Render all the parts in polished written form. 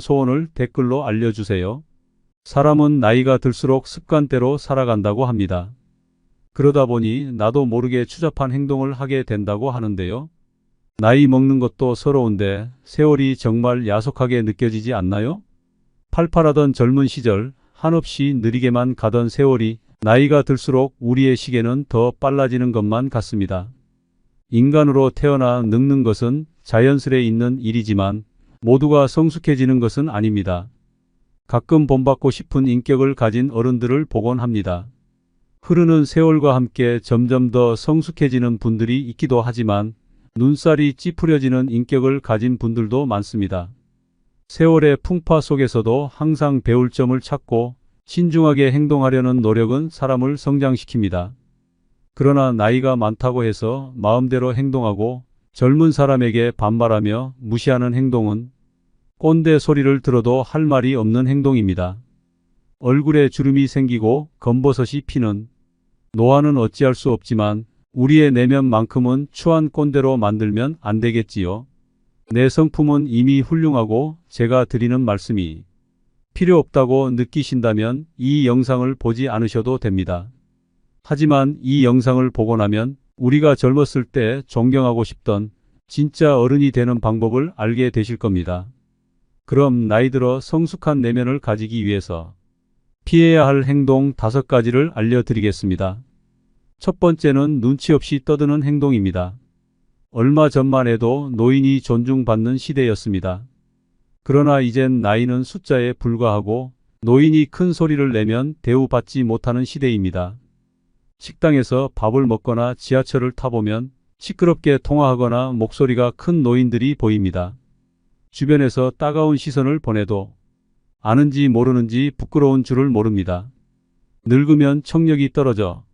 소원을 댓글로 알려주세요. 사람은 나이가 들수록 습관대로 살아간다고 합니다. 그러다 보니 나도 모르게 추잡한 행동을 하게 된다고 하는데요. 나이 먹는 것도 서러운데 세월이 정말 야속하게 느껴지지 않나요? 팔팔하던 젊은 시절 한없이 느리게만 가던 세월이 나이가 들수록 우리의 시계는 더 빨라지는 것만 같습니다. 인간으로 태어나 늙는 것은 자연스레 있는 일이지만 모두가 성숙해지는 것은 아닙니다. 가끔 본받고 싶은 인격을 가진 어른들을 보곤 합니다. 흐르는 세월과 함께 점점 더 성숙해지는 분들이 있기도 하지만 눈살이 찌푸려지는 인격을 가진 분들도 많습니다. 세월의 풍파 속에서도 항상 배울 점을 찾고 신중하게 행동하려는 노력은 사람을 성장시킵니다. 그러나 나이가 많다고 해서 마음대로 행동하고 젊은 사람에게 반말하며 무시하는 행동은 꼰대 소리를 들어도 할 말이 없는 행동입니다. 얼굴에 주름이 생기고 검버섯이 피는 노화는 어찌할 수 없지만 우리의 내면만큼은 추한 꼰대로 만들면 안 되겠지요. 내 성품은 이미 훌륭하고 제가 드리는 말씀이 필요 없다고 느끼신다면 이 영상을 보지 않으셔도 됩니다. 하지만 이 영상을 보고 나면 우리가 젊었을 때 존경하고 싶던 진짜 어른이 되는 방법을 알게 되실 겁니다. 그럼 나이 들어 성숙한 내면을 가지기 위해서 피해야 할 행동 5가지를 알려드리겠습니다. 첫 번째는 눈치 없이 떠드는 행동입니다. 얼마 전만 해도 노인이 존중받는 시대였습니다. 그러나 이젠 나이는 숫자에 불과하고 노인이 큰 소리를 내면 대우받지 못하는 시대입니다. 식당에서 밥을 먹거나 지하철을 타보면 시끄럽게 통화하거나 목소리가 큰 노인들이 보입니다. 주변에서 따가운 시선을 보내도 아는지 모르는지 부끄러운 줄을 모릅니다. 늙으면 청력이 떨어져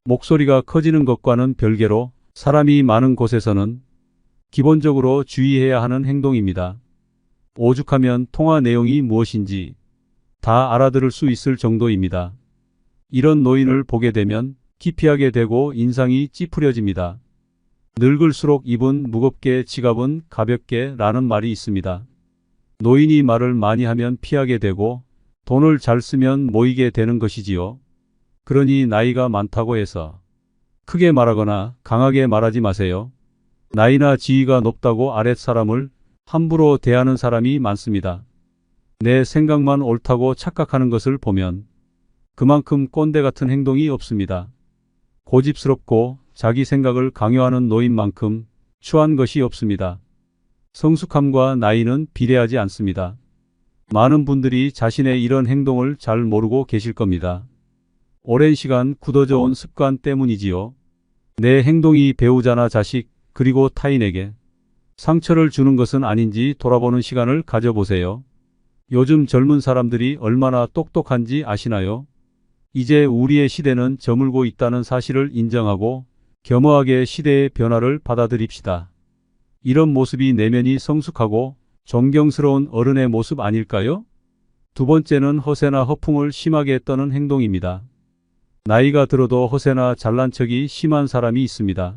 목소리가 커지는 것과는 별개로 사람이 많은 곳에서는 기본적으로 주의해야 하는 행동입니다. 오죽하면 통화 내용이 무엇인지 다 알아들을 수 있을 정도입니다. 이런 노인을 보게 되면 기피하게 되고 인상이 찌푸려집니다. 늙을수록 입은 무겁게 지갑은 가볍게 라는 말이 있습니다. 노인이 말을 많이 하면 피하게 되고 돈을 잘 쓰면 모이게 되는 것이지요. 그러니 나이가 많다고 해서 크게 말하거나 강하게 말하지 마세요. 나이나 지위가 높다고 아랫사람을 함부로 대하는 사람이 많습니다. 내 생각만 옳다고 착각하는 것을 보면 그만큼 꼰대 같은 행동이 없습니다. 고집스럽고 자기 생각을 강요하는 노인만큼 추한 것이 없습니다. 성숙함과 나이는 비례하지 않습니다. 많은 분들이 자신의 이런 행동을 잘 모르고 계실 겁니다. 오랜 시간 굳어져 온 습관 때문이지요. 내 행동이 배우자나 자식 그리고 타인에게 상처를 주는 것은 아닌지 돌아보는 시간을 가져보세요. 요즘 젊은 사람들이 얼마나 똑똑한지 아시나요? 이제 우리의 시대는 저물고 있다는 사실을 인정하고 겸허하게 시대의 변화를 받아들입시다. 이런 모습이 내면이 성숙하고 존경스러운 어른의 모습 아닐까요? 두 번째는 허세나 허풍을 심하게 떠는 행동입니다. 나이가 들어도 허세나 잘난 척이 심한 사람이 있습니다.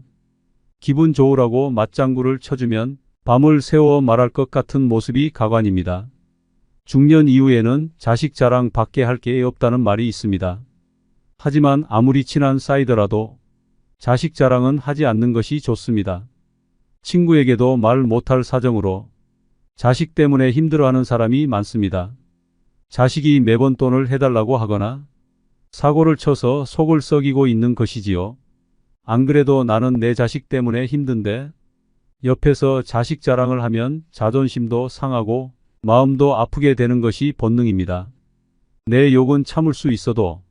기분 좋으라고 맞장구를 쳐주면 밤을 새워 말할 것 같은 모습이 가관입니다. 중년 이후에는 자식 자랑 밖에 할 게 없다는 말이 있습니다. 하지만 아무리 친한 사이더라도 자식 자랑은 하지 않는 것이 좋습니다. 친구에게도 말 못할 사정으로 자식 때문에 힘들어하는 사람이 많습니다. 자식이 매번 돈을 해달라고 하거나 사고를 쳐서 속을 썩이고 있는 것이지요. 안 그래도 나는 내 자식 때문에 힘든데 옆에서 자식 자랑을 하면 자존심도 상하고 마음도 아프게 되는 것이 본능입니다. 내 욕은 참을 수 있어도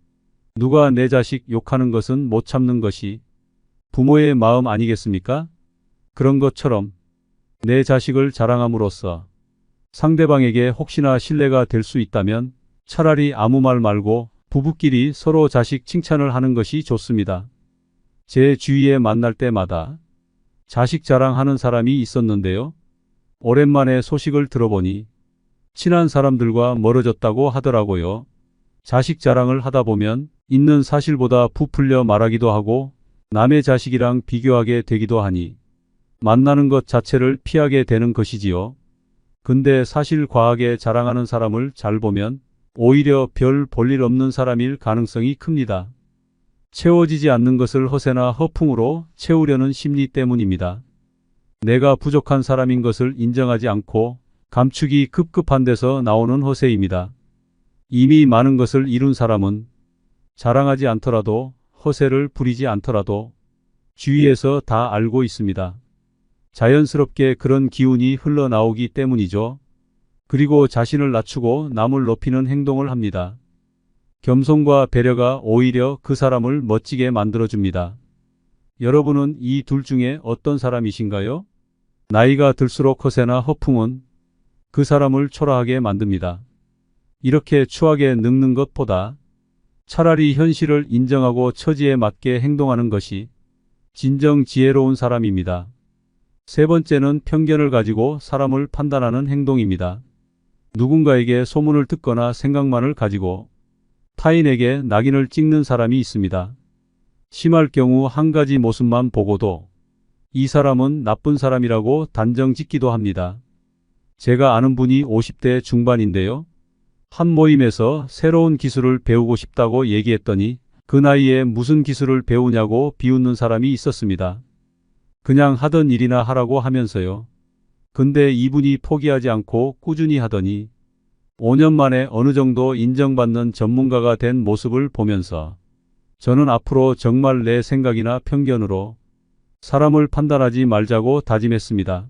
누가 내 자식 욕하는 것은 못 참는 것이 부모의 마음 아니겠습니까? 그런 것처럼 내 자식을 자랑함으로써 상대방에게 혹시나 신뢰가 될 수 있다면 차라리 아무 말 말고 부부끼리 서로 자식 칭찬을 하는 것이 좋습니다. 제 주위에 만날 때마다 자식 자랑하는 사람이 있었는데요. 오랜만에 소식을 들어보니 친한 사람들과 멀어졌다고 하더라고요. 자식 자랑을 하다 보면 있는 사실보다 부풀려 말하기도 하고 남의 자식이랑 비교하게 되기도 하니 만나는 것 자체를 피하게 되는 것이지요. 근데 사실 과하게 자랑하는 사람을 잘 보면 오히려 별 볼일 없는 사람일 가능성이 큽니다. 채워지지 않는 것을 허세나 허풍으로 채우려는 심리 때문입니다. 내가 부족한 사람인 것을 인정하지 않고 감추기 급급한 데서 나오는 허세입니다. 이미 많은 것을 이룬 사람은 자랑하지 않더라도 허세를 부리지 않더라도 주위에서 다 알고 있습니다. 자연스럽게 그런 기운이 흘러나오기 때문이죠. 그리고 자신을 낮추고 남을 높이는 행동을 합니다. 겸손과 배려가 오히려 그 사람을 멋지게 만들어줍니다. 여러분은 이 둘 중에 어떤 사람이신가요? 나이가 들수록 허세나 허풍은 그 사람을 초라하게 만듭니다. 이렇게 추하게 늙는 것보다 차라리 현실을 인정하고 처지에 맞게 행동하는 것이 진정 지혜로운 사람입니다. 세 번째는 편견을 가지고 사람을 판단하는 행동입니다. 누군가에게 소문을 듣거나 생각만을 가지고 타인에게 낙인을 찍는 사람이 있습니다. 심할 경우 한 가지 모습만 보고도 이 사람은 나쁜 사람이라고 단정 짓기도 합니다. 제가 아는 분이 50대 중반인데요. 한 모임에서 새로운 기술을 배우고 싶다고 얘기했더니 그 나이에 무슨 기술을 배우냐고 비웃는 사람이 있었습니다. 그냥 하던 일이나 하라고 하면서요. 근데 이분이 포기하지 않고 꾸준히 하더니 5년 만에 어느 정도 인정받는 전문가가 된 모습을 보면서 저는 앞으로 정말 내 생각이나 편견으로 사람을 판단하지 말자고 다짐했습니다.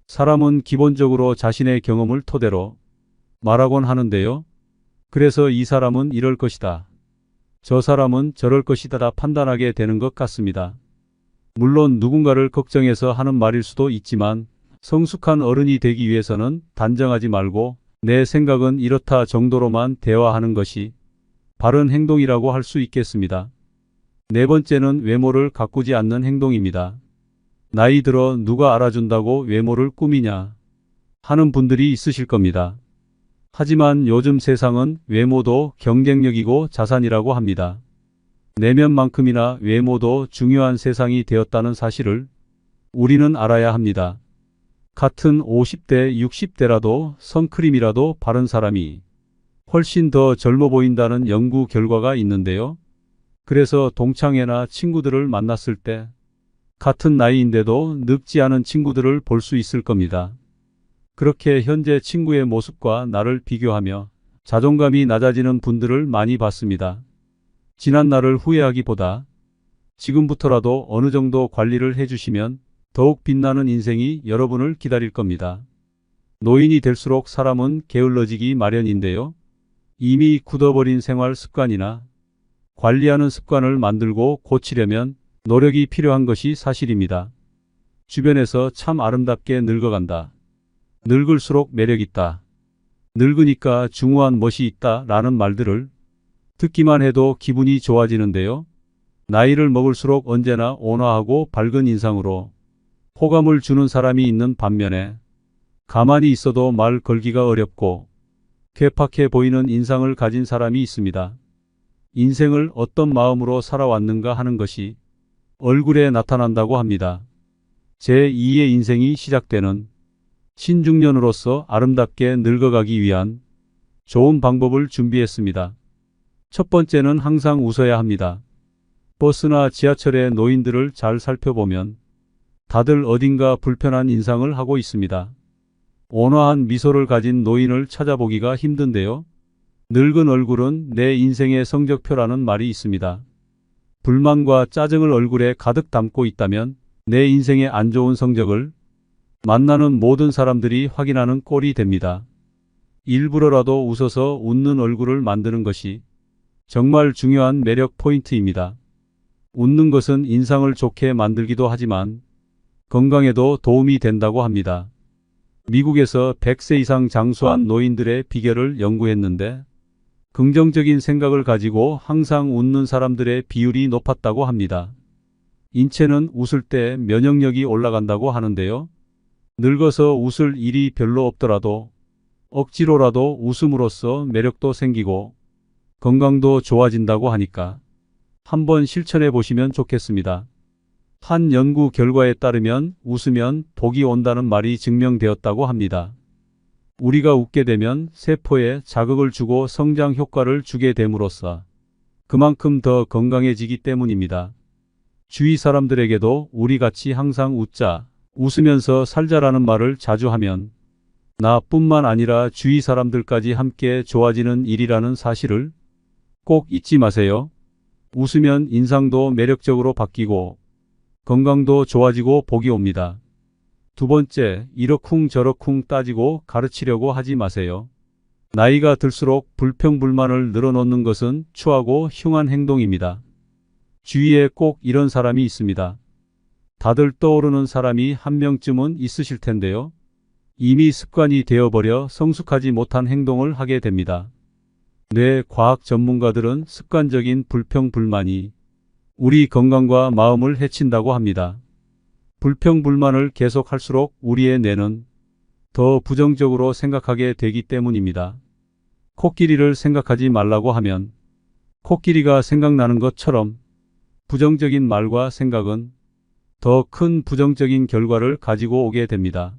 사람은 기본적으로 자신의 경험을 토대로 말하곤 하는데요. 그래서 이 사람은 이럴 것이다. 저 사람은 저럴 것이다 판단하게 되는 것 같습니다. 물론 누군가를 걱정해서 하는 말일 수도 있지만 성숙한 어른이 되기 위해서는 단정하지 말고 내 생각은 이렇다 정도로만 대화하는 것이 바른 행동이라고 할 수 있겠습니다. 네 번째는 외모를 가꾸지 않는 행동입니다. 나이 들어 누가 알아준다고 외모를 꾸미냐 하는 분들이 있으실 겁니다. 하지만 요즘 세상은 외모도 경쟁력이고 자산이라고 합니다. 내면만큼이나 외모도 중요한 세상이 되었다는 사실을 우리는 알아야 합니다. 같은 50대, 60대라도 선크림이라도 바른 사람이 훨씬 더 젊어 보인다는 연구 결과가 있는데요. 그래서 동창회나 친구들을 만났을 때 같은 나이인데도 늙지 않은 친구들을 볼 수 있을 겁니다. 그렇게 현재 친구의 모습과 나를 비교하며 자존감이 낮아지는 분들을 많이 봤습니다. 지난 날을 후회하기보다 지금부터라도 어느 정도 관리를 해주시면 더욱 빛나는 인생이 여러분을 기다릴 겁니다. 노인이 될수록 사람은 게을러지기 마련인데요. 이미 굳어버린 생활 습관이나 관리하는 습관을 만들고 고치려면 노력이 필요한 것이 사실입니다. 주변에서 참 아름답게 늙어간다. 늙을수록 매력있다. 늙으니까 중후한 멋이 있다 라는 말들을 듣기만 해도 기분이 좋아지는데요. 나이를 먹을수록 언제나 온화하고 밝은 인상으로 호감을 주는 사람이 있는 반면에 가만히 있어도 말 걸기가 어렵고 괴팍해 보이는 인상을 가진 사람이 있습니다. 인생을 어떤 마음으로 살아왔는가 하는 것이 얼굴에 나타난다고 합니다. 제2의 인생이 시작되는 신중년으로서 아름답게 늙어가기 위한 좋은 방법을 준비했습니다. 첫 번째는 항상 웃어야 합니다. 버스나 지하철의 노인들을 잘 살펴보면 다들 어딘가 불편한 인상을 하고 있습니다. 온화한 미소를 가진 노인을 찾아보기가 힘든데요. 늙은 얼굴은 내 인생의 성적표라는 말이 있습니다. 불만과 짜증을 얼굴에 가득 담고 있다면 내 인생의 안 좋은 성적을 만나는 모든 사람들이 확인하는 꼴이 됩니다. 일부러라도 웃어서 웃는 얼굴을 만드는 것이 정말 중요한 매력 포인트입니다. 웃는 것은 인상을 좋게 만들기도 하지만 건강에도 도움이 된다고 합니다. 미국에서 100세 이상 장수한 노인들의 비결을 연구했는데 긍정적인 생각을 가지고 항상 웃는 사람들의 비율이 높았다고 합니다. 인체는 웃을 때 면역력이 올라간다고 하는데요. 늙어서 웃을 일이 별로 없더라도 억지로라도 웃음으로써 매력도 생기고 건강도 좋아진다고 하니까 한번 실천해 보시면 좋겠습니다. 한 연구 결과에 따르면 웃으면 복이 온다는 말이 증명되었다고 합니다. 우리가 웃게 되면 세포에 자극을 주고 성장 효과를 주게 됨으로써 그만큼 더 건강해지기 때문입니다. 주위 사람들에게도 우리 같이 항상 웃자, 웃으면서 살자라는 말을 자주 하면 나뿐만 아니라 주위 사람들까지 함께 좋아지는 일이라는 사실을 꼭 잊지 마세요. 웃으면 인상도 매력적으로 바뀌고 건강도 좋아지고 복이 옵니다. 두 번째, 이러쿵저러쿵 따지고 가르치려고 하지 마세요. 나이가 들수록 불평불만을 늘어놓는 것은 추하고 흉한 행동입니다. 주위에 꼭 이런 사람이 있습니다. 다들 떠오르는 사람이 한 명쯤은 있으실 텐데요. 이미 습관이 되어버려 성숙하지 못한 행동을 하게 됩니다. 뇌과학 전문가들은 습관적인 불평불만이 우리 건강과 마음을 해친다고 합니다. 불평불만을 계속할수록 우리의 뇌는 더 부정적으로 생각하게 되기 때문입니다. 코끼리를 생각하지 말라고 하면 코끼리가 생각나는 것처럼 부정적인 말과 생각은 더 큰 부정적인 결과를 가지고 오게 됩니다.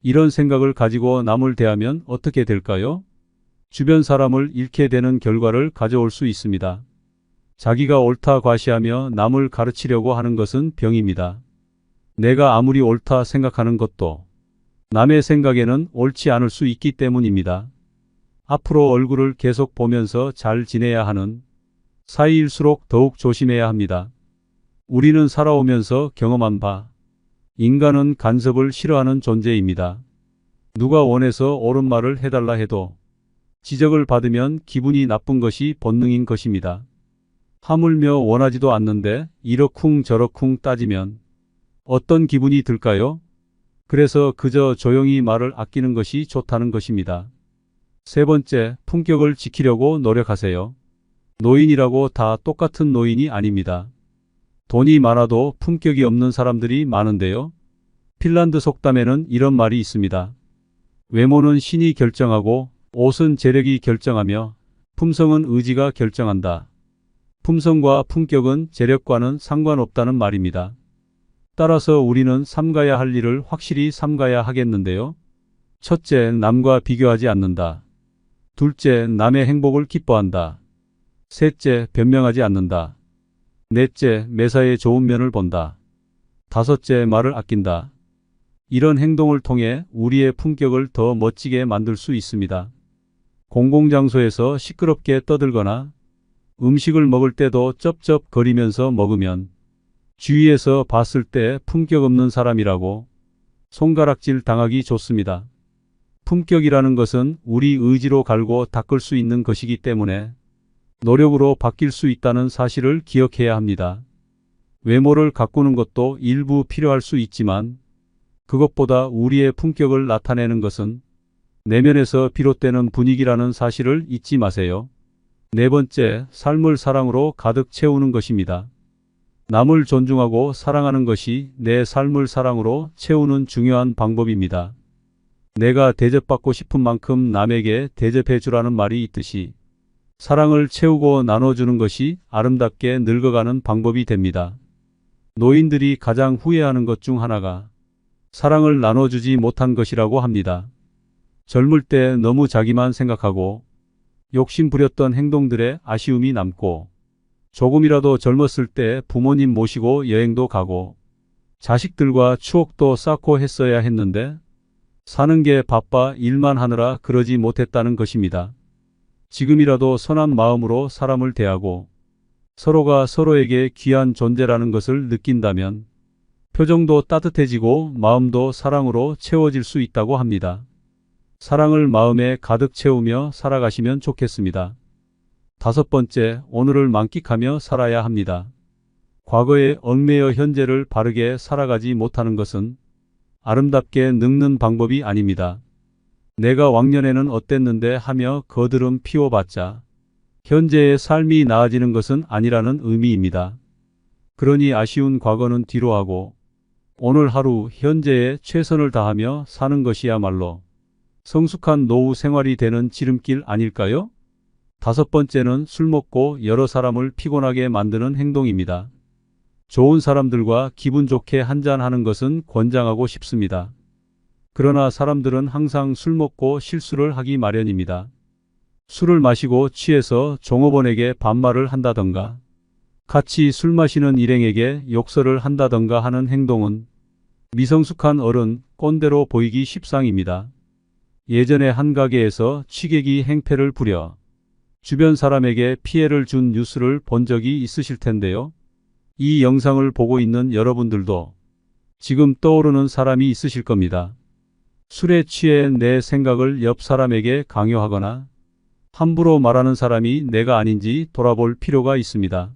이런 생각을 가지고 남을 대하면 어떻게 될까요? 주변 사람을 잃게 되는 결과를 가져올 수 있습니다. 자기가 옳다 과시하며 남을 가르치려고 하는 것은 병입니다. 내가 아무리 옳다 생각하는 것도 남의 생각에는 옳지 않을 수 있기 때문입니다. 앞으로 얼굴을 계속 보면서 잘 지내야 하는 사이일수록 더욱 조심해야 합니다. 우리는 살아오면서 경험한 바, 인간은 간섭을 싫어하는 존재입니다. 누가 원해서 옳은 말을 해달라 해도 지적을 받으면 기분이 나쁜 것이 본능인 것입니다. 하물며 원하지도 않는데 이러쿵저러쿵 따지면 어떤 기분이 들까요? 그래서 그저 조용히 말을 아끼는 것이 좋다는 것입니다. 세 번째, 품격을 지키려고 노력하세요. 노인이라고 다 똑같은 노인이 아닙니다. 돈이 많아도 품격이 없는 사람들이 많은데요. 핀란드 속담에는 이런 말이 있습니다. 외모는 신이 결정하고 옷은 재력이 결정하며 품성은 의지가 결정한다. 품성과 품격은 재력과는 상관없다는 말입니다. 따라서 우리는 삼가야 할 일을 확실히 삼가야 하겠는데요. 첫째, 남과 비교하지 않는다. 둘째, 남의 행복을 기뻐한다. 셋째, 변명하지 않는다. 넷째, 매사에 좋은 면을 본다. 다섯째, 말을 아낀다. 이런 행동을 통해 우리의 품격을 더 멋지게 만들 수 있습니다. 공공장소에서 시끄럽게 떠들거나 음식을 먹을 때도 쩝쩝거리면서 먹으면 주위에서 봤을 때 품격 없는 사람이라고 손가락질 당하기 좋습니다. 품격이라는 것은 우리 의지로 갈고 닦을 수 있는 것이기 때문에 노력으로 바뀔 수 있다는 사실을 기억해야 합니다. 외모를 가꾸는 것도 일부 필요할 수 있지만 그것보다 우리의 품격을 나타내는 것은 내면에서 비롯되는 분위기라는 사실을 잊지 마세요. 네 번째, 삶을 사랑으로 가득 채우는 것입니다. 남을 존중하고 사랑하는 것이 내 삶을 사랑으로 채우는 중요한 방법입니다. 내가 대접받고 싶은 만큼 남에게 대접해 주라는 말이 있듯이 사랑을 채우고 나눠주는 것이 아름답게 늙어가는 방법이 됩니다. 노인들이 가장 후회하는 것 중 하나가 사랑을 나눠주지 못한 것이라고 합니다. 젊을 때 너무 자기만 생각하고 욕심 부렸던 행동들에 아쉬움이 남고 조금이라도 젊었을 때 부모님 모시고 여행도 가고 자식들과 추억도 쌓고 했어야 했는데 사는 게 바빠 일만 하느라 그러지 못했다는 것입니다. 지금이라도 선한 마음으로 사람을 대하고 서로가 서로에게 귀한 존재라는 것을 느낀다면 표정도 따뜻해지고 마음도 사랑으로 채워질 수 있다고 합니다. 사랑을 마음에 가득 채우며 살아가시면 좋겠습니다. 다섯 번째, 오늘을 만끽하며 살아야 합니다. 과거에 얽매여 현재를 바르게 살아가지 못하는 것은 아름답게 늙는 방법이 아닙니다. 내가 왕년에는 어땠는데 하며 거드름 피워봤자 현재의 삶이 나아지는 것은 아니라는 의미입니다. 그러니 아쉬운 과거는 뒤로 하고 오늘 하루 현재에 최선을 다하며 사는 것이야말로 성숙한 노후 생활이 되는 지름길 아닐까요? 다섯 번째는 술 먹고 여러 사람을 피곤하게 만드는 행동입니다. 좋은 사람들과 기분 좋게 한잔하는 것은 권장하고 싶습니다. 그러나 사람들은 항상 술 먹고 실수를 하기 마련입니다. 술을 마시고 취해서 종업원에게 반말을 한다던가, 같이 술 마시는 일행에게 욕설을 한다던가 하는 행동은 미성숙한 어른, 꼰대로 보이기 십상입니다. 예전에 한 가게에서 취객이 행패를 부려 주변 사람에게 피해를 준 뉴스를 본 적이 있으실 텐데요. 이 영상을 보고 있는 여러분들도 지금 떠오르는 사람이 있으실 겁니다. 술에 취해 내 생각을 옆 사람에게 강요하거나 함부로 말하는 사람이 내가 아닌지 돌아볼 필요가 있습니다.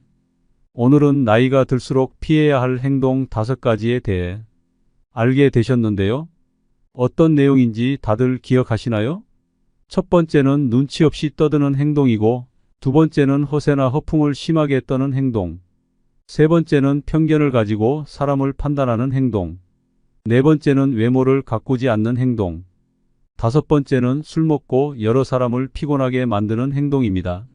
오늘은 나이가 들수록 피해야 할 행동 5가지에 대해 알게 되셨는데요. 어떤 내용인지 다들 기억하시나요? 첫 번째는 눈치 없이 떠드는 행동이고, 두 번째는 허세나 허풍을 심하게 떠는 행동, 세 번째는 편견을 가지고 사람을 판단하는 행동, 네 번째는 외모를 가꾸지 않는 행동, 다섯 번째는 술 먹고 여러 사람을 피곤하게 만드는 행동입니다.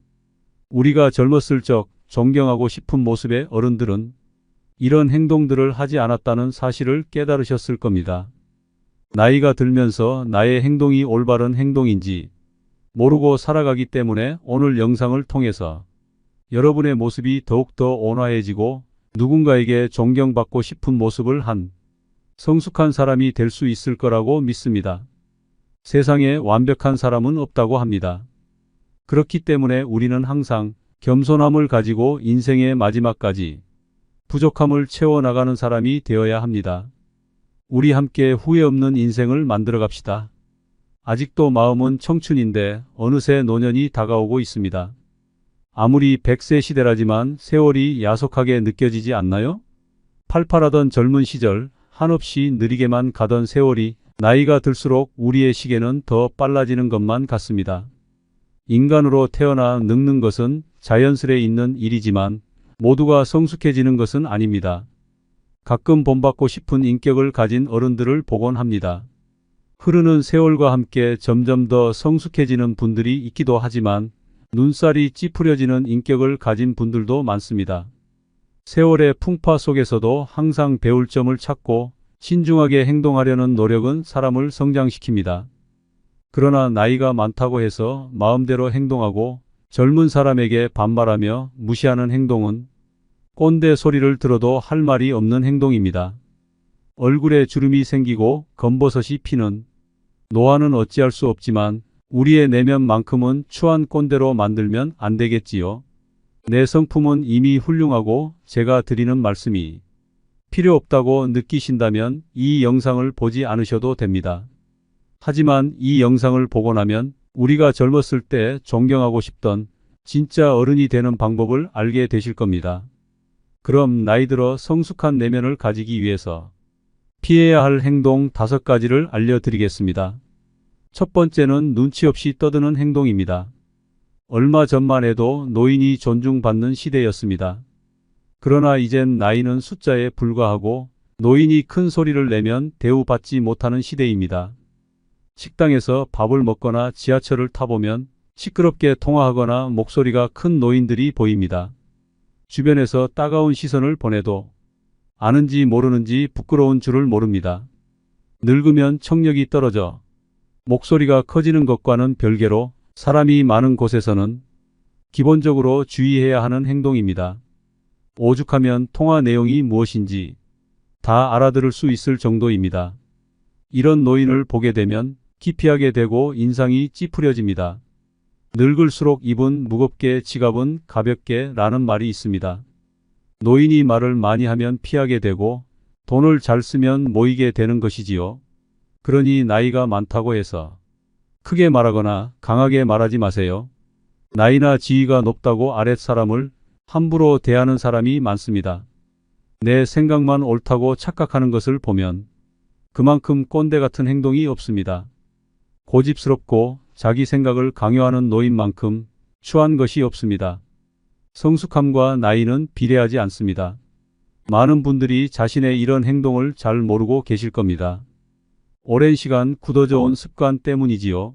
우리가 젊었을 적 존경하고 싶은 모습의 어른들은 이런 행동들을 하지 않았다는 사실을 깨달으셨을 겁니다. 나이가 들면서 나의 행동이 올바른 행동인지 모르고 살아가기 때문에 오늘 영상을 통해서 여러분의 모습이 더욱더 온화해지고 누군가에게 존경받고 싶은 모습을 한 성숙한 사람이 될 수 있을 거라고 믿습니다. 세상에 완벽한 사람은 없다고 합니다. 그렇기 때문에 우리는 항상 겸손함을 가지고 인생의 마지막까지 부족함을 채워나가는 사람이 되어야 합니다. 우리 함께 후회 없는 인생을 만들어 갑시다. 아직도 마음은 청춘인데 어느새 노년이 다가오고 있습니다. 아무리 100세 시대라지만 세월이 야속하게 느껴지지 않나요? 팔팔하던 젊은 시절 한없이 느리게만 가던 세월이 나이가 들수록 우리의 시계는 더 빨라지는 것만 같습니다. 인간으로 태어나 늙는 것은 자연스레 있는 일이지만 모두가 성숙해지는 것은 아닙니다. 가끔 본받고 싶은 인격을 가진 어른들을 보곤 합니다. 흐르는 세월과 함께 점점 더 성숙해지는 분들이 있기도 하지만 눈살이 찌푸려지는 인격을 가진 분들도 많습니다. 세월의 풍파 속에서도 항상 배울 점을 찾고 신중하게 행동하려는 노력은 사람을 성장시킵니다. 그러나 나이가 많다고 해서 마음대로 행동하고 젊은 사람에게 반말하며 무시하는 행동은 꼰대 소리를 들어도 할 말이 없는 행동입니다. 얼굴에 주름이 생기고 검버섯이 피는 노화는 어찌할 수 없지만 우리의 내면만큼은 추한 꼰대로 만들면 안 되겠지요. 내 성품은 이미 훌륭하고 제가 드리는 말씀이 필요 없다고 느끼신다면 이 영상을 보지 않으셔도 됩니다. 하지만 이 영상을 보고 나면 우리가 젊었을 때 존경하고 싶던 진짜 어른이 되는 방법을 알게 되실 겁니다. 그럼 나이 들어 성숙한 내면을 가지기 위해서 피해야 할 행동 5가지를 알려드리겠습니다. 첫 번째는 눈치 없이 떠드는 행동입니다. 얼마 전만 해도 노인이 존중받는 시대였습니다. 그러나 이젠 나이는 숫자에 불과하고 노인이 큰 소리를 내면 대우받지 못하는 시대입니다. 식당에서 밥을 먹거나 지하철을 타보면 시끄럽게 통화하거나 목소리가 큰 노인들이 보입니다. 주변에서 따가운 시선을 보내도 아는지 모르는지 부끄러운 줄을 모릅니다. 늙으면 청력이 떨어져 목소리가 커지는 것과는 별개로 사람이 많은 곳에서는 기본적으로 주의해야 하는 행동입니다. 오죽하면 통화 내용이 무엇인지 다 알아들을 수 있을 정도입니다. 이런 노인을 보게 되면 기피하게 되고 인상이 찌푸려집니다. 늙을수록 입은 무겁게 지갑은 가볍게 라는 말이 있습니다. 노인이 말을 많이 하면 피하게 되고 돈을 잘 쓰면 모이게 되는 것이지요. 그러니 나이가 많다고 해서 크게 말하거나 강하게 말하지 마세요. 나이나 지위가 높다고 아랫사람을 함부로 대하는 사람이 많습니다. 내 생각만 옳다고 착각하는 것을 보면 그만큼 꼰대 같은 행동이 없습니다. 고집스럽고 자기 생각을 강요하는 노인만큼 추한 것이 없습니다. 성숙함과 나이는 비례하지 않습니다. 많은 분들이 자신의 이런 행동을 잘 모르고 계실 겁니다. 오랜 시간 굳어져 온 습관 때문이지요.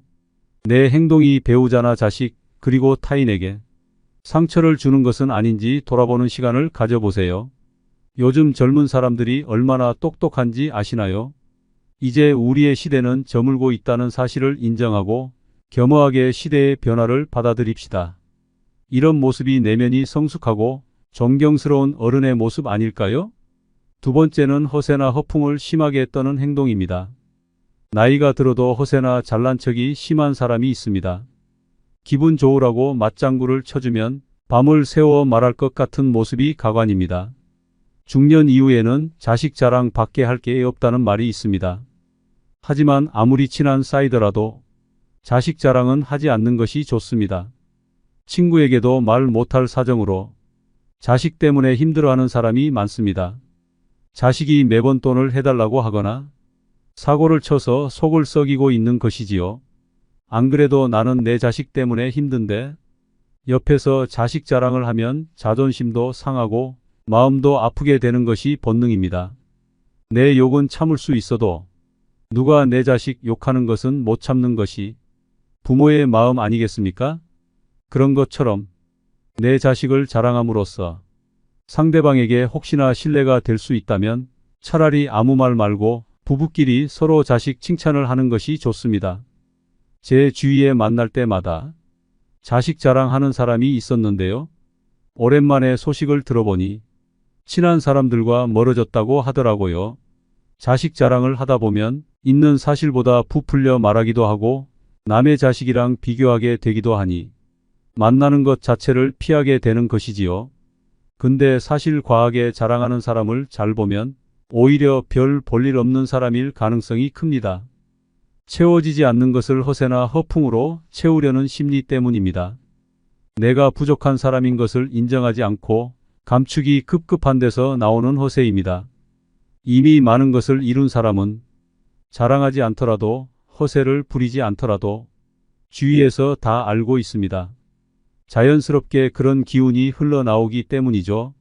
내 행동이 배우자나 자식 그리고 타인에게 상처를 주는 것은 아닌지 돌아보는 시간을 가져보세요. 요즘 젊은 사람들이 얼마나 똑똑한지 아시나요? 이제 우리의 시대는 저물고 있다는 사실을 인정하고 겸허하게 시대의 변화를 받아들입시다. 이런 모습이 내면이 성숙하고 존경스러운 어른의 모습 아닐까요? 두 번째는 허세나 허풍을 심하게 떠는 행동입니다. 나이가 들어도 허세나 잘난 척이 심한 사람이 있습니다. 기분 좋으라고 맞장구를 쳐주면 밤을 새워 말할 것 같은 모습이 가관입니다. 중년 이후에는 자식 자랑 밖에 할 게 없다는 말이 있습니다. 하지만 아무리 친한 사이더라도 자식 자랑은 하지 않는 것이 좋습니다. 친구에게도 말 못할 사정으로 자식 때문에 힘들어하는 사람이 많습니다. 자식이 매번 돈을 해달라고 하거나 사고를 쳐서 속을 썩이고 있는 것이지요. 안 그래도 나는 내 자식 때문에 힘든데 옆에서 자식 자랑을 하면 자존심도 상하고 마음도 아프게 되는 것이 본능입니다. 내 욕은 참을 수 있어도 누가 내 자식 욕하는 것은 못 참는 것이 부모의 마음 아니겠습니까? 그런 것처럼 내 자식을 자랑함으로써 상대방에게 혹시나 신뢰가 될 수 있다면 차라리 아무 말 말고 부부끼리 서로 자식 칭찬을 하는 것이 좋습니다. 제 주위에 만날 때마다 자식 자랑하는 사람이 있었는데요. 오랜만에 소식을 들어보니 친한 사람들과 멀어졌다고 하더라고요. 자식 자랑을 하다 보면 있는 사실보다 부풀려 말하기도 하고 남의 자식이랑 비교하게 되기도 하니 만나는 것 자체를 피하게 되는 것이지요. 근데 사실 과하게 자랑하는 사람을 잘 보면 오히려 별 볼 일 없는 사람일 가능성이 큽니다. 채워지지 않는 것을 허세나 허풍으로 채우려는 심리 때문입니다. 내가 부족한 사람인 것을 인정하지 않고 감추기 급급한 데서 나오는 허세입니다. 이미 많은 것을 이룬 사람은 자랑하지 않더라도 허세를 부리지 않더라도 주위에서 다 알고 있습니다. 자연스럽게 그런 기운이 흘러나오기 때문이죠.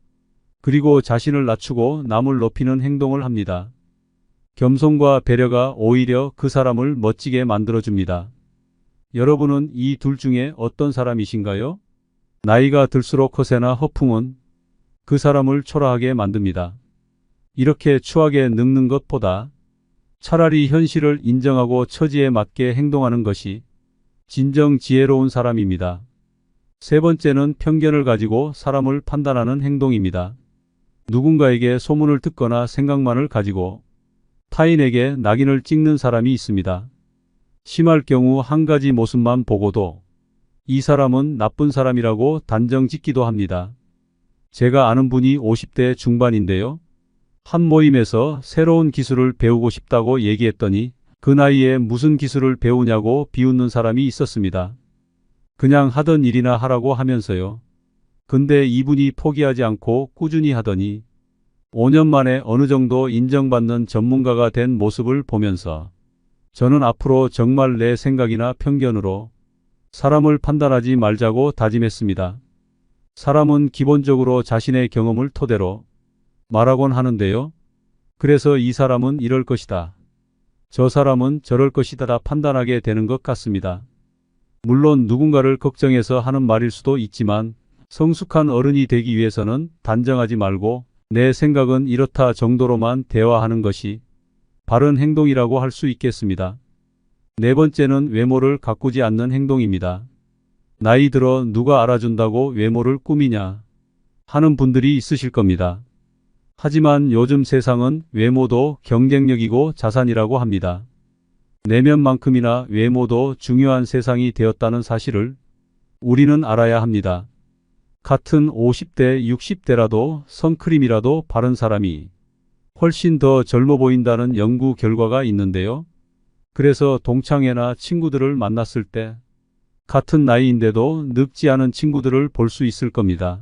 그리고 자신을 낮추고 남을 높이는 행동을 합니다. 겸손과 배려가 오히려 그 사람을 멋지게 만들어줍니다. 여러분은 이 둘 중에 어떤 사람이신가요? 나이가 들수록 허세나 허풍은 그 사람을 초라하게 만듭니다. 이렇게 추하게 늙는 것보다 차라리 현실을 인정하고 처지에 맞게 행동하는 것이 진정 지혜로운 사람입니다. 세 번째는 편견을 가지고 사람을 판단하는 행동입니다. 누군가에게 소문을 듣거나 생각만을 가지고 타인에게 낙인을 찍는 사람이 있습니다. 심할 경우 한 가지 모습만 보고도 이 사람은 나쁜 사람이라고 단정 짓기도 합니다. 제가 아는 분이 50대 중반인데요. 한 모임에서 새로운 기술을 배우고 싶다고 얘기했더니 그 나이에 무슨 기술을 배우냐고 비웃는 사람이 있었습니다. 그냥 하던 일이나 하라고 하면서요. 근데 이분이 포기하지 않고 꾸준히 하더니 5년 만에 어느 정도 인정받는 전문가가 된 모습을 보면서 저는 앞으로 정말 내 생각이나 편견으로 사람을 판단하지 말자고 다짐했습니다. 사람은 기본적으로 자신의 경험을 토대로 말하곤 하는데요. 그래서 이 사람은 이럴 것이다. 저 사람은 저럴 것이다 다 판단하게 되는 것 같습니다. 물론 누군가를 걱정해서 하는 말일 수도 있지만 성숙한 어른이 되기 위해서는 단정하지 말고 내 생각은 이렇다 정도로만 대화하는 것이 바른 행동이라고 할 수 있겠습니다. 네 번째는 외모를 가꾸지 않는 행동입니다. 나이 들어 누가 알아준다고 외모를 꾸미냐 하는 분들이 있으실 겁니다. 하지만 요즘 세상은 외모도 경쟁력이고 자산이라고 합니다. 내면만큼이나 외모도 중요한 세상이 되었다는 사실을 우리는 알아야 합니다. 같은 50대, 60대라도 선크림이라도 바른 사람이 훨씬 더 젊어 보인다는 연구 결과가 있는데요. 그래서 동창회나 친구들을 만났을 때 같은 나이인데도 늙지 않은 친구들을 볼 수 있을 겁니다.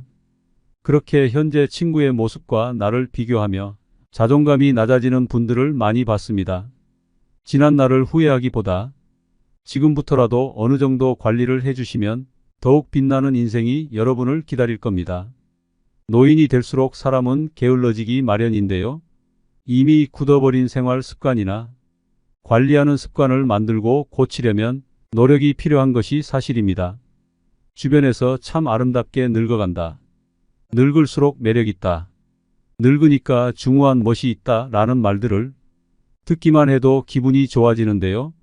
그렇게 현재 친구의 모습과 나를 비교하며 자존감이 낮아지는 분들을 많이 봤습니다. 지난 날을 후회하기보다 지금부터라도 어느 정도 관리를 해주시면 더욱 빛나는 인생이 여러분을 기다릴 겁니다. 노인이 될수록 사람은 게을러지기 마련인데요. 이미 굳어버린 생활 습관이나 관리하는 습관을 만들고 고치려면 노력이 필요한 것이 사실입니다. 주변에서 참 아름답게 늙어간다. 늙을수록 매력있다. 늙으니까 중후한 멋이 있다 라는 말들을 듣기만 해도 기분이 좋아지는데요.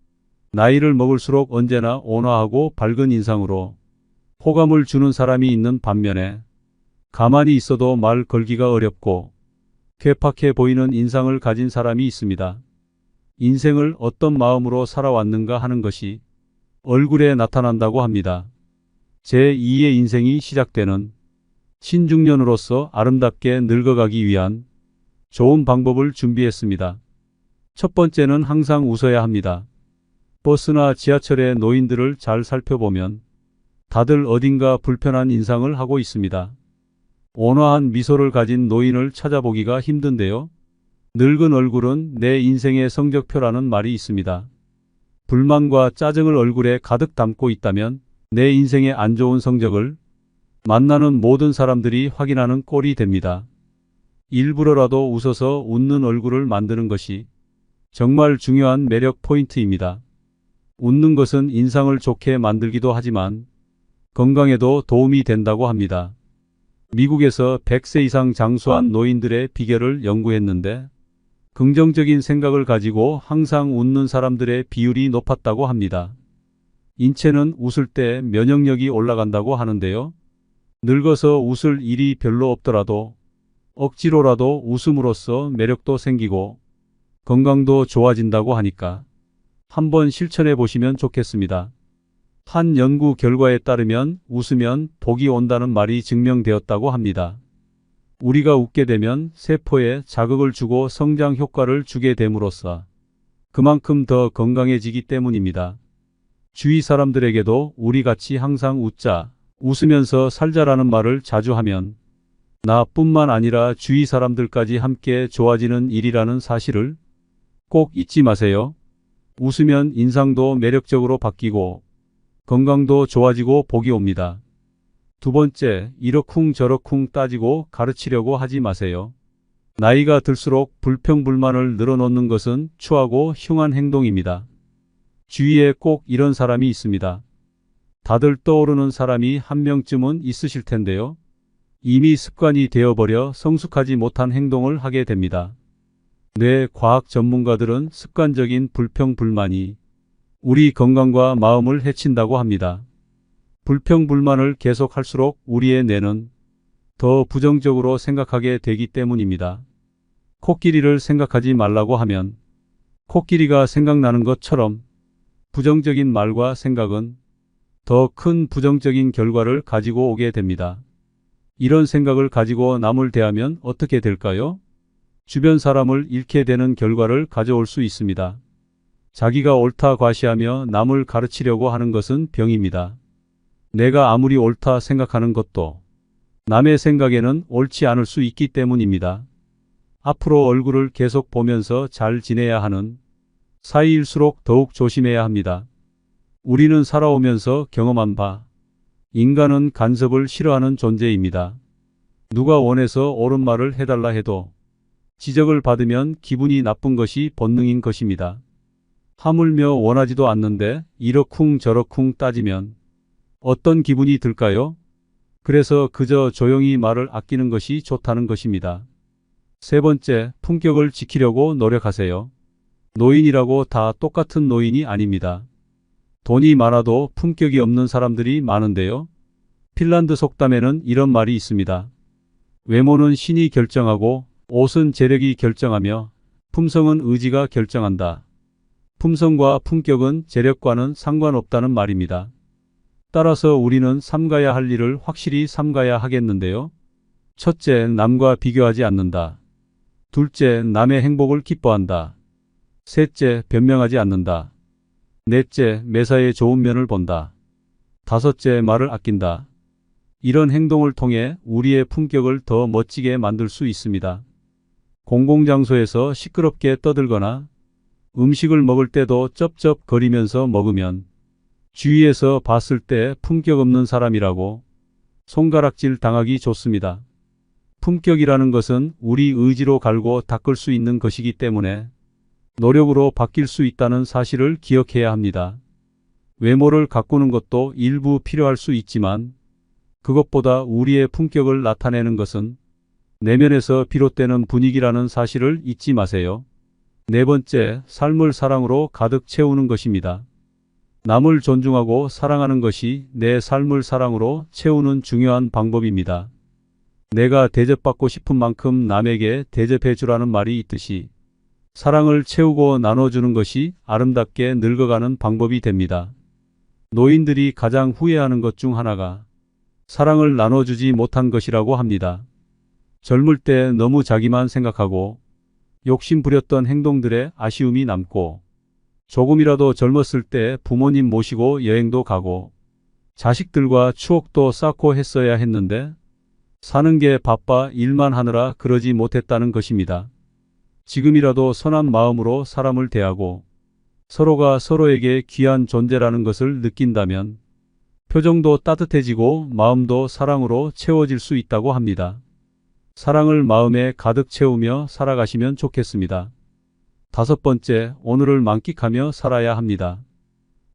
나이를 먹을수록 언제나 온화하고 밝은 인상으로 호감을 주는 사람이 있는 반면에 가만히 있어도 말 걸기가 어렵고 괴팍해 보이는 인상을 가진 사람이 있습니다. 인생을 어떤 마음으로 살아왔는가 하는 것이 얼굴에 나타난다고 합니다. 제2의 인생이 시작되는 신중년으로서 아름답게 늙어가기 위한 좋은 방법을 준비했습니다. 첫 번째는 항상 웃어야 합니다. 버스나 지하철의 노인들을 잘 살펴보면 다들 어딘가 불편한 인상을 하고 있습니다. 온화한 미소를 가진 노인을 찾아보기가 힘든데요. 늙은 얼굴은 내 인생의 성적표라는 말이 있습니다. 불만과 짜증을 얼굴에 가득 담고 있다면 내 인생의 안 좋은 성적을 만나는 모든 사람들이 확인하는 꼴이 됩니다. 일부러라도 웃어서 웃는 얼굴을 만드는 것이 정말 중요한 매력 포인트입니다. 웃는 것은 인상을 좋게 만들기도 하지만 건강에도 도움이 된다고 합니다. 미국에서 100세 이상 장수한 노인들의 비결을 연구했는데 긍정적인 생각을 가지고 항상 웃는 사람들의 비율이 높았다고 합니다. 인체는 웃을 때 면역력이 올라간다고 하는데요. 늙어서 웃을 일이 별로 없더라도 억지로라도 웃음으로써 매력도 생기고 건강도 좋아진다고 하니까 한번 실천해 보시면 좋겠습니다. 한 연구 결과에 따르면 웃으면 복이 온다는 말이 증명되었다고 합니다. 우리가 웃게 되면 세포에 자극을 주고 성장 효과를 주게 됨으로써 그만큼 더 건강해지기 때문입니다. 주위 사람들에게도 우리 같이 항상 웃자, 웃으면서 살자라는 말을 자주 하면 나뿐만 아니라 주위 사람들까지 함께 좋아지는 일이라는 사실을 꼭 잊지 마세요. 웃으면 인상도 매력적으로 바뀌고 건강도 좋아지고 복이 옵니다. 두 번째, 이러쿵 저러쿵 따지고 가르치려고 하지 마세요. 나이가 들수록 불평불만을 늘어놓는 것은 추하고 흉한 행동입니다. 주위에 꼭 이런 사람이 있습니다. 다들 떠오르는 사람이 한 명쯤은 있으실 텐데요. 이미 습관이 되어버려 성숙하지 못한 행동을 하게 됩니다. 뇌 과학 전문가들은 습관적인 불평불만이 우리 건강과 마음을 해친다고 합니다. 불평불만을 계속할수록 우리의 뇌는 더 부정적으로 생각하게 되기 때문입니다. 코끼리를 생각하지 말라고 하면 코끼리가 생각나는 것처럼 부정적인 말과 생각은 더 큰 부정적인 결과를 가지고 오게 됩니다. 이런 생각을 가지고 남을 대하면 어떻게 될까요? 주변 사람을 잃게 되는 결과를 가져올 수 있습니다. 자기가 옳다 과시하며 남을 가르치려고 하는 것은 병입니다. 내가 아무리 옳다 생각하는 것도 남의 생각에는 옳지 않을 수 있기 때문입니다. 앞으로 얼굴을 계속 보면서 잘 지내야 하는 사이일수록 더욱 조심해야 합니다. 우리는 살아오면서 경험한 바, 인간은 간섭을 싫어하는 존재입니다. 누가 원해서 옳은 말을 해달라 해도 지적을 받으면 기분이 나쁜 것이 본능인 것입니다. 하물며 원하지도 않는데 이러쿵 저러쿵 따지면 어떤 기분이 들까요? 그래서 그저 조용히 말을 아끼는 것이 좋다는 것입니다. 세 번째, 품격을 지키려고 노력하세요. 노인이라고 다 똑같은 노인이 아닙니다. 돈이 많아도 품격이 없는 사람들이 많은데요. 핀란드 속담에는 이런 말이 있습니다. 외모는 신이 결정하고 옷은 재력이 결정하며 품성은 의지가 결정한다. 품성과 품격은 재력과는 상관없다는 말입니다. 따라서 우리는 삼가야 할 일을 확실히 삼가야 하겠는데요. 첫째, 남과 비교하지 않는다. 둘째, 남의 행복을 기뻐한다. 셋째, 변명하지 않는다. 넷째, 매사에 좋은 면을 본다. 다섯째, 말을 아낀다. 이런 행동을 통해 우리의 품격을 더 멋지게 만들 수 있습니다. 공공장소에서 시끄럽게 떠들거나 음식을 먹을 때도 쩝쩝거리면서 먹으면 주위에서 봤을 때 품격 없는 사람이라고 손가락질 당하기 좋습니다. 품격이라는 것은 우리 의지로 갈고 닦을 수 있는 것이기 때문에 노력으로 바뀔 수 있다는 사실을 기억해야 합니다. 외모를 가꾸는 것도 일부 필요할 수 있지만 그것보다 우리의 품격을 나타내는 것은 내면에서 비롯되는 분위기라는 사실을 잊지 마세요. 네 번째, 삶을 사랑으로 가득 채우는 것입니다. 남을 존중하고 사랑하는 것이 내 삶을 사랑으로 채우는 중요한 방법입니다. 내가 대접받고 싶은 만큼 남에게 대접해 주라는 말이 있듯이 사랑을 채우고 나눠주는 것이 아름답게 늙어가는 방법이 됩니다. 노인들이 가장 후회하는 것 중 하나가 사랑을 나눠주지 못한 것이라고 합니다. 젊을 때 너무 자기만 생각하고 욕심 부렸던 행동들에 아쉬움이 남고 조금이라도 젊었을 때 부모님 모시고 여행도 가고 자식들과 추억도 쌓고 했어야 했는데 사는 게 바빠 일만 하느라 그러지 못했다는 것입니다. 지금이라도 선한 마음으로 사람을 대하고 서로가 서로에게 귀한 존재라는 것을 느낀다면 표정도 따뜻해지고 마음도 사랑으로 채워질 수 있다고 합니다. 사랑을 마음에 가득 채우며 살아가시면 좋겠습니다. 다섯 번째, 오늘을 만끽하며 살아야 합니다.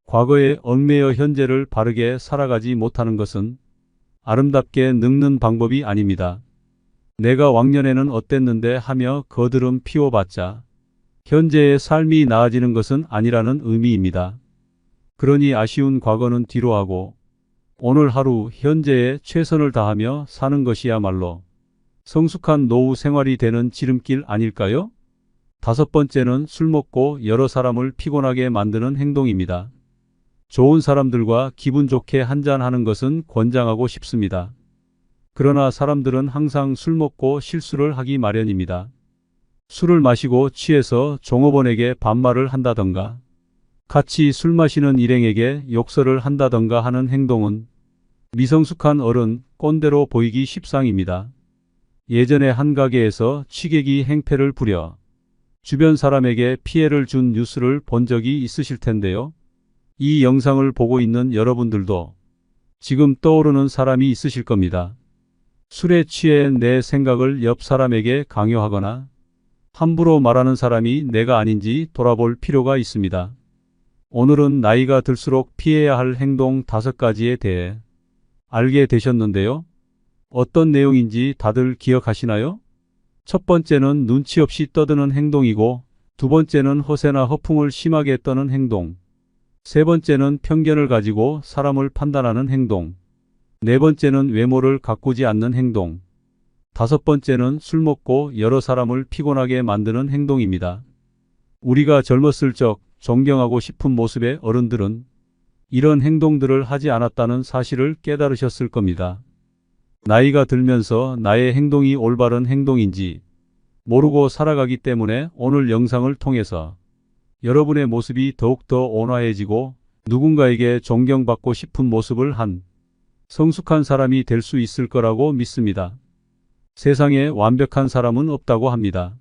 과거에 얽매여 현재를 바르게 살아가지 못하는 것은 아름답게 늙는 방법이 아닙니다. 내가 왕년에는 어땠는데 하며 거드름 피워봤자 현재의 삶이 나아지는 것은 아니라는 의미입니다. 그러니 아쉬운 과거는 뒤로 하고 오늘 하루 현재에 최선을 다하며 사는 것이야말로 성숙한 노후 생활이 되는 지름길 아닐까요? 다섯 번째는 술 먹고 여러 사람을 피곤하게 만드는 행동입니다. 좋은 사람들과 기분 좋게 한잔하는 것은 권장하고 싶습니다. 그러나 사람들은 항상 술 먹고 실수를 하기 마련입니다. 술을 마시고 취해서 종업원에게 반말을 한다던가 같이 술 마시는 일행에게 욕설을 한다던가 하는 행동은 미성숙한 어른 꼰대로 보이기 십상입니다. 예전에 한 가게에서 취객이 행패를 부려 주변 사람에게 피해를 준 뉴스를 본 적이 있으실 텐데요. 이 영상을 보고 있는 여러분들도 지금 떠오르는 사람이 있으실 겁니다. 술에 취해 내 생각을 옆 사람에게 강요하거나 함부로 말하는 사람이 내가 아닌지 돌아볼 필요가 있습니다. 오늘은 나이가 들수록 피해야 할 행동 5가지에 대해 알게 되셨는데요. 어떤 내용인지 다들 기억하시나요? 첫 번째는 눈치 없이 떠드는 행동이고, 두 번째는 허세나 허풍을 심하게 떠는 행동, 세 번째는 편견을 가지고 사람을 판단하는 행동, 네 번째는 외모를 가꾸지 않는 행동, 다섯 번째는 술 먹고 여러 사람을 피곤하게 만드는 행동입니다. 우리가 젊었을 적 존경하고 싶은 모습의 어른들은 이런 행동들을 하지 않았다는 사실을 깨달으셨을 겁니다. 나이가 들면서 나의 행동이 올바른 행동인지 모르고 살아가기 때문에 오늘 영상을 통해서 여러분의 모습이 더욱더 온화해지고 누군가에게 존경받고 싶은 모습을 한 성숙한 사람이 될 수 있을 거라고 믿습니다. 세상에 완벽한 사람은 없다고 합니다.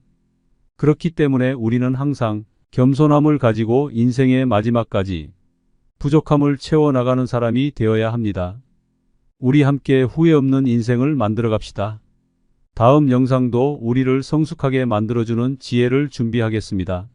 그렇기 때문에 우리는 항상 겸손함을 가지고 인생의 마지막까지 부족함을 채워나가는 사람이 되어야 합니다. 우리 함께 후회 없는 인생을 만들어 갑시다. 다음 영상도 우리를 성숙하게 만들어주는 지혜를 준비하겠습니다.